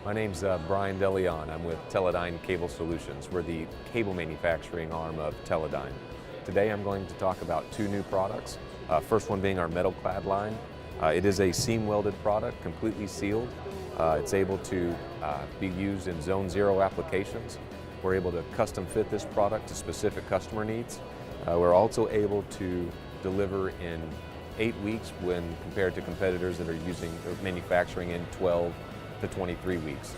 My name's Bryan Deleon. I'm with Teledyne Cable Solutions. We're the cable manufacturing arm of Teledyne. Today I'm going to talk about two new products. First one being our metal clad line. It is a seam welded product, completely sealed. It's able to be used in zone zero applications. We're able to custom fit this product to specific customer needs. We're also able to deliver in 8 weeks when compared to competitors that are manufacturing in 12 to 23 weeks.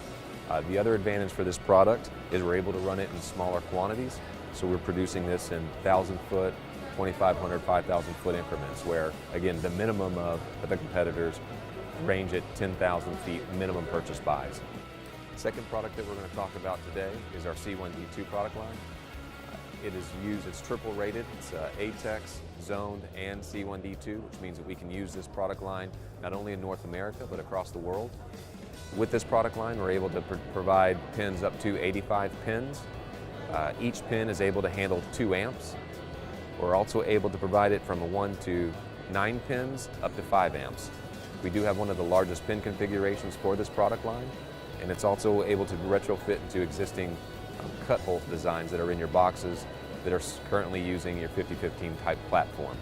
The other advantage for this product is we're able to run it in smaller quantities. So we're producing this in 1,000 foot, 2,500, 5,000 foot increments, where again the minimum of the competitors range at 10,000 feet minimum purchase buys. The second product that we're going to talk about today is our C1D2 product line. It's triple rated. It's ATEX, zoned, and C1D2, which means that we can use this product line not only in North America but across the world. With this product line, we're able to provide pins up to 85 pins. Each pin is able to handle 2 amps. We're also able to provide it from 1 to 9 pins up to 5 amps. We do have one of the largest pin configurations for this product line, and it's also able to retrofit into existing cut hole designs that are in your boxes that are currently using your 5015 type platform.